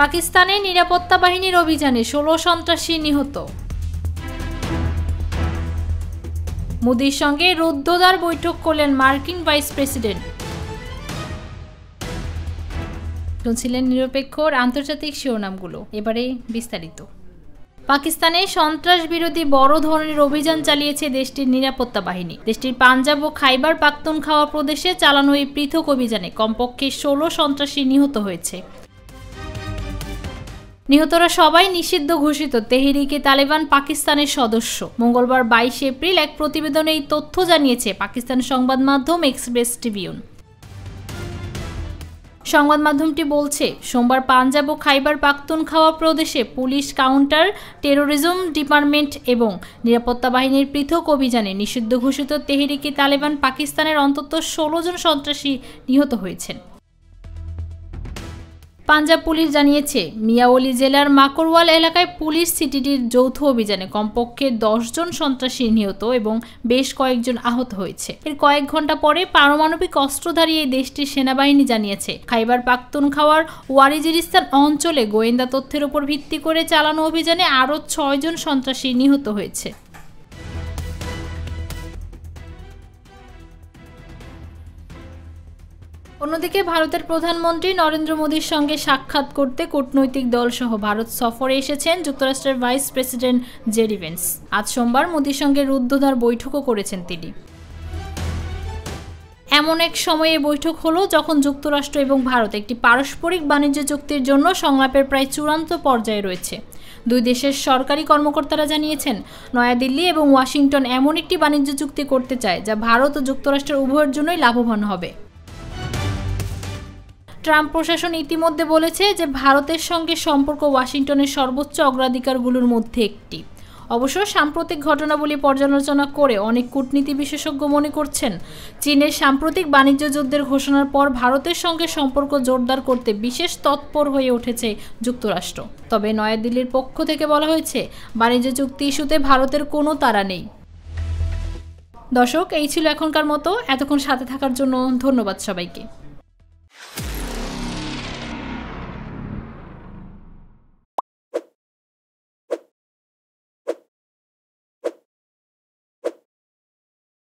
পাকিস্তানে নিরাপত্তা বাহিনীর অভিযানে 16 সন্ত্রাসী নিহত। মোদির সঙ্গে রুদ্ধদ্বার বৈঠক করলেন মার্কিন ভাইস প্রেসিডেন্ট। শুনছিলেন নিরপেক্ষ আন্তর্জাতিক শিরোনামগুলো, এবারে বিস্তারিত। পাকিস্তানে সন্ত্রাস বিরোধী বড় ধরনের অভিযান চালিয়েছে দেশটির নিরাপত্তা বাহিনী। দেশটির পাঞ্জাব ও খাইবার পাখতুনখাওয়া প্রদেশে চালানো এই পৃথক অভিযানে কমপক্ষে 16 সন্ত্রাসী নিহত হয়েছে। নিহতরা সবাই নিষিদ্ধ ঘোষিত তেহরিকে তালেবান পাকিস্তানের সদস্য। মঙ্গলবার 22 এপ্রিল এক প্রতিবেদনে এই তথ্য জানিয়েছে পাকিস্তান সংবাদ মাধ্যম এক্সপ্রেস ট্রিবিউন। সংবাদ মাধ্যমটি বলছে, সোমবার পাঞ্জাব ও খাইবার পাখতুনখাওয়া প্রদেশে পুলিশ, কাউন্টার টেরোরিজম ডিপার্টমেন্ট এবং নিরাপত্তা বাহিনীর পৃথক অভিযানে নিষিদ্ধ ঘোষিত তেহরিকে তালেবান পাকিস্তানের অন্তত 16 জন সন্ত্রাসী নিহত হয়েছেন। পাঞ্জাব পুলিশ জানিয়েছে, মিয়াওলি জেলার মাকরওয়াল এলাকায় পুলিশ সিটিটির যৌথ অভিযানে কমপক্ষে 10 জন সন্ত্রাসী নিহত এবং বেশ কয়েকজন আহত হয়েছে। এর কয়েক ঘন্টা পরে পারমাণবিক অস্ত্রধারী এই দেশটির সেনাবাহিনী জানিয়েছে, খাইবার পাখতুনখাওয়ার ওয়াজিরিস্তান অঞ্চলে গোয়েন্দা তথ্যের উপর ভিত্তি করে চালানো অভিযানে আরও 6 জন সন্ত্রাসী নিহত হয়েছে। অন্যদিকে ভারতের প্রধানমন্ত্রী নরেন্দ্র মোদীর সঙ্গে সাক্ষাৎ করতে কূটনৈতিক দল সহ ভারত সফরে এসেছেন যুক্তরাষ্ট্রের ভাইস প্রেসিডেন্ট জেডি ভেন্স। আজ সোমবার মোদীর সঙ্গে রুদ্ধদ্বার বৈঠকও করেছেন তিনি। এমন এক সময়ে বৈঠক হলো যখন যুক্তরাষ্ট্র এবং ভারত একটি পারস্পরিক বাণিজ্য চুক্তির জন্য সংলাপের প্রায় চূড়ান্ত পর্যায়ে রয়েছে। দুই দেশের সরকারি কর্মকর্তারা জানিয়েছেন, নয়াদিল্লি এবং ওয়াশিংটন এমন একটি বাণিজ্য চুক্তি করতে চায় যা ভারত ও যুক্তরাষ্ট্রের উভয়ের জন্যই লাভবান হবে। ট্রাম্প প্রশাসন ইতিমধ্যে বলেছে যে ভারতের সঙ্গে সম্পর্ক ওয়াশিংটনের সর্বোচ্চ অগ্রাধিকারগুলোর মধ্যে একটি। অবশ্য সাম্প্রতিক ঘটনাবলী পর্যালোচনা করে অনেক কূটনীতি বিশেষজ্ঞ মনে করছেন, চীনের সাম্প্রতিক বাণিজ্য যুদ্ধের ঘোষণার পর ভারতের সঙ্গে সম্পর্ক জোরদার করতে বিশেষ তৎপর হয়ে উঠেছে যুক্তরাষ্ট্র। তবে নয়াদিল্লির পক্ষ থেকে বলা হয়েছে, বাণিজ্য চুক্তি ইস্যুতে ভারতের কোনো তাড়া নেই। দর্শক, এই ছিল এখনকার মতো। এতক্ষণ সাথে থাকার জন্য ধন্যবাদ সবাইকে।